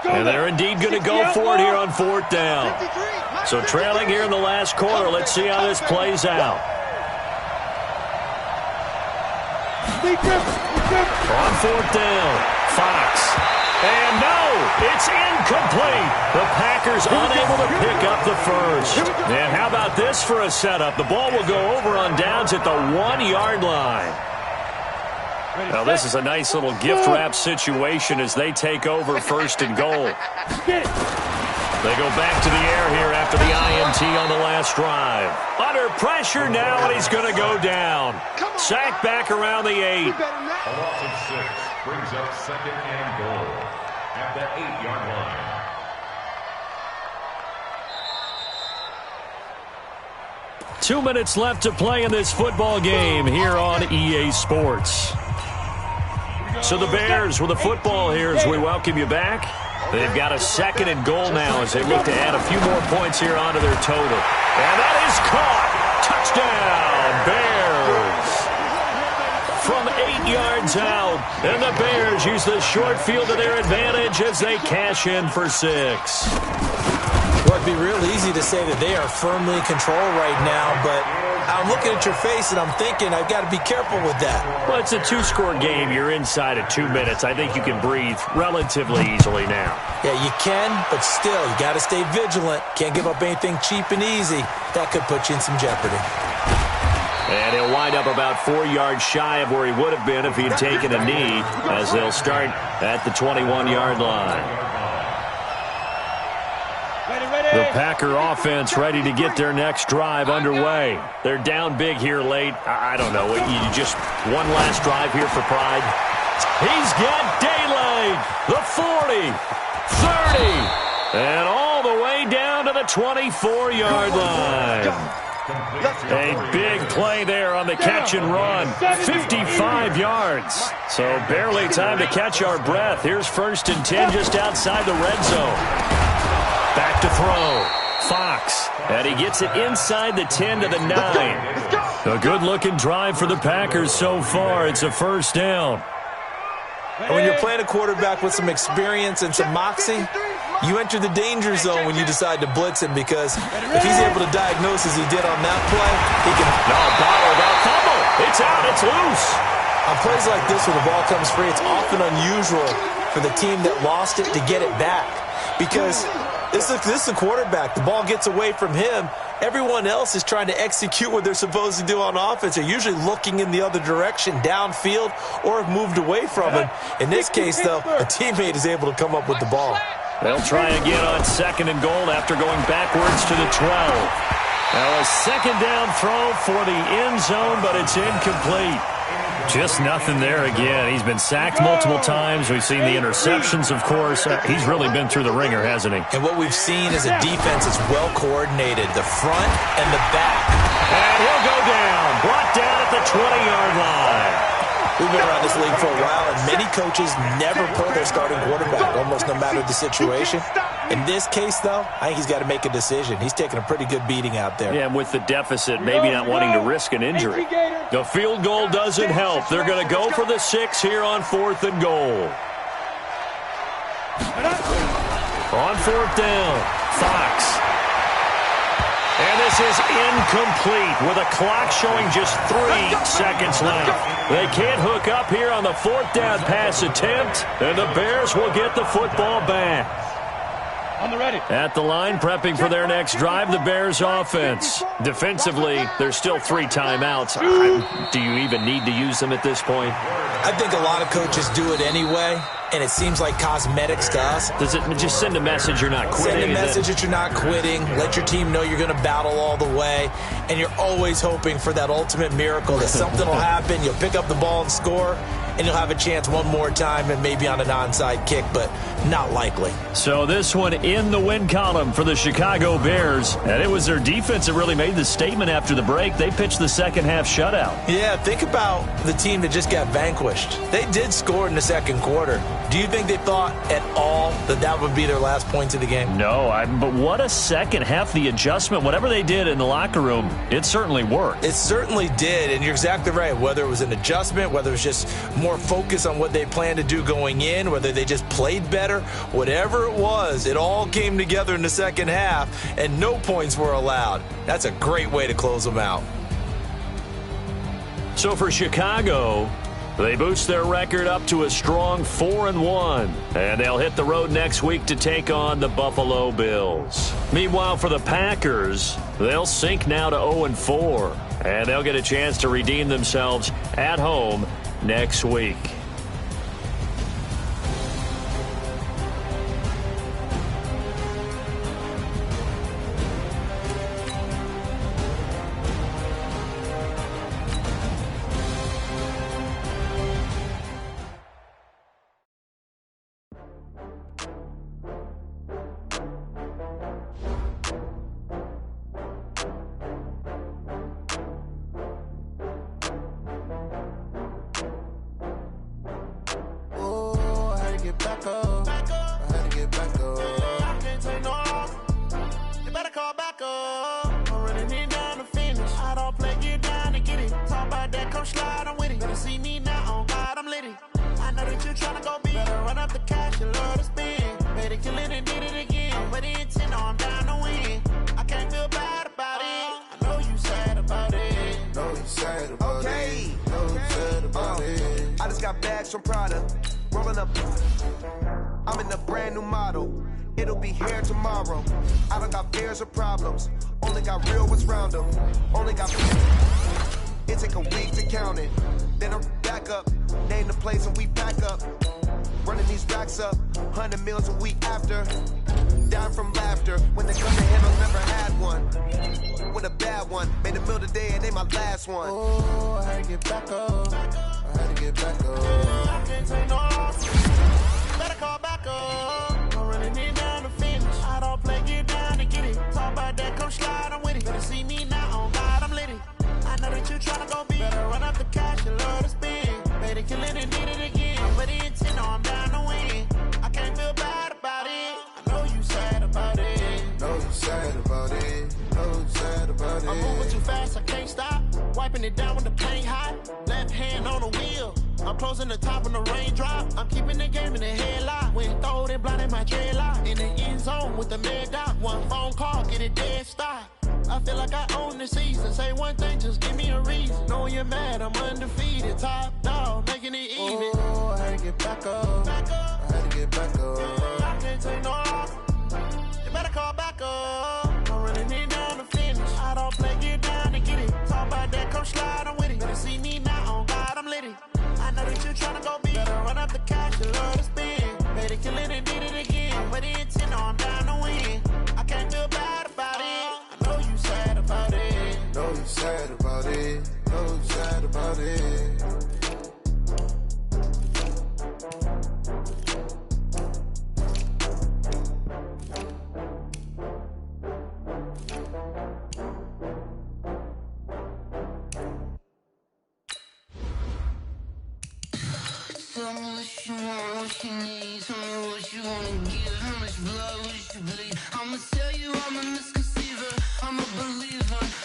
And they're indeed going to go for it here on fourth down. So trailing here in the last quarter. Let's see how this plays out. On fourth down, Fox. And no, it's incomplete. The Packers unable to pick up the first. And how about this for a setup? The ball will go over on downs at the 1-yard line. Now this is a nice little gift wrap situation as they take over first and goal. They go back to the air here after the INT on the last drive. Under pressure now, and he's going to go down. Sacked back around the 8. A loss of 6 brings up second and goal at the 8-yard line. 2 minutes left to play in this football game here on EA Sports. So the Bears with the football here as we welcome you back. They've got a second and goal now as they look to add a few more points here onto their total. And that is caught. Touchdown, Bears. From 8 yards out. And the Bears use the short field to their advantage as they cash in for 6. Well, it'd be real easy to say that they are firmly in control right now, but I'm looking at your face and I'm thinking I've got to be careful with that. Well, it's a 2-score game. You're inside of 2 minutes. I think you can breathe relatively easily now. Yeah, you can, but still, you got to stay vigilant. Can't give up anything cheap and easy. That could put you in some jeopardy. And he'll wind up about 4 yards shy of where he would have been if he had taken a knee, as they'll start at the 21-yard line. The Packer offense ready to get their next drive underway. They're down big here late. I don't know. You just one last drive here for pride. He's got daylight. The 40, 30, and all the way down to the 24-yard line. A big play there on the catch and run. 55 yards. So barely time to catch our breath. Here's 1st and 10 just outside the red zone. Back to throw. Fox. And he gets it inside the 10 to the 9. A good-looking drive for the Packers so far. It's a first down. And when you're playing a quarterback with some experience and some moxie, you enter the danger zone when you decide to blitz him, because if he's able to diagnose as he did on that play, he can... No, bottled up. Fumble. It's out. It's loose. On plays like this where the ball comes free, it's often unusual for the team that lost it to get it back, because this is a quarterback. The ball gets away from him. Everyone else is trying to execute what they're supposed to do on offense. They're usually looking in the other direction, downfield, or have moved away from him. In this case, though, a teammate is able to come up with the ball. They'll try again on 2nd and goal after going backwards to the 12. Now a second down throw for the end zone, but it's incomplete. Just nothing there again. He's been sacked multiple times. We've seen the interceptions, of course. He's really been through the ringer, hasn't he? And what we've seen is a defense that's well coordinated, the front and the back. And he'll go down. Brought down at the 20-yard line. We've been around this league for a while, and many coaches never pull their starting quarterback, almost no matter the situation. In this case, though, I think he's got to make a decision. He's taking a pretty good beating out there. Yeah, and with the deficit, maybe not wanting to risk an injury. The field goal doesn't help. They're going to go for the 6 here on 4th and goal. On 4th down, Fox. And this is incomplete with a clock showing just 3 seconds left. They can't hook up here on the 4th down pass attempt, and the Bears will get the football back. On the ready. At the line, prepping for their next drive, the Bears offense. Defensively, there's still 3 timeouts. Do you even need to use them at this point? I think a lot of coaches do it anyway, and it seems like cosmetics to us. Does it just send a message you're not quitting? Send a message that you're not quitting. Let your team know you're going to battle all the way, and you're always hoping for that ultimate miracle that something will happen, you'll pick up the ball and score, and you'll have a chance one more time and maybe on an onside kick, but not likely. So this one in the win column for the Chicago Bears, and it was their defense that really made the statement after the break. They pitched the second half shutout. Yeah, think about the team that just got vanquished. They did score in the second quarter. Do you think they thought at all that that would be their last points of the game? No, but what a second half. The adjustment, whatever they did in the locker room, it certainly worked. It certainly did, and you're exactly right. Whether it was an adjustment, whether it was just more more focus on what they planned to do going in, whether they just played better, whatever it was, it all came together in the second half, and no points were allowed. That's a great way to close them out. So for Chicago, they boost their record up to a strong 4-1, and they'll hit the road next week to take on the Buffalo Bills. Meanwhile, for the Packers, they'll sink now to 0-4, and they'll get a chance to redeem themselves at home next week. From Prada, rolling up. I'm in a brand new model. It'll be here tomorrow. I don't got fears or problems. Only got real what's round them. Only got. It take a week to count it. Then I'm back up. Name the place and we pack up. Running these racks up. 100 meals a week after. Down from laughter. When they come to handle, never had one. With a bad one. Made a meal today and they my last one. Oh, I had to get back up. I had to get back up. I can't take no loss. Better call back up. I'm running it down to finish. I don't play, get down to get it. Talk about that, come slide, I'm with it. Better see me now, on God, I'm litty. I know that you tryna go big. Better run up the cash, you love to spend. Better kill it and did it again. I'm with the intent, no, I'm down to win. I can't feel bad about it. I know you sad about it. Know you sad about it. Know you sad about it. I'm moving too fast, I can't stop. Wiping it down when the paint hot. Left hand on the wheel. I'm closing the top when the raindrop. I'm keeping the game in the headlock. When throwed and blinded my dreadlock. In the end zone with the mad dot. One phone call, get it dead stop. I feel like I own the season. Say one thing, just give me a reason. Knowing you're mad, I'm undefeated. Top dog, making it even. Oh, I had to get back up. I had to get back up. I can't take no loss. You better call back up. I'm running it down to finish. I don't play, get down to get it. Talk about that, come slide, I'm with it. Better see me now, on God, I'm litty. I know that you tryna go big. Better run up the cash, you love to spend. Better kill it and did it again. But the intent, no, I'm down to win. I can't feel bad about it. I know you sad about it. Know you sad about it. Know you sad about it. Tell me what you want, what you need. Tell me what you wanna give. How much blood would you bleed? I'ma tell you I'm a misconceiver. I'm a believer.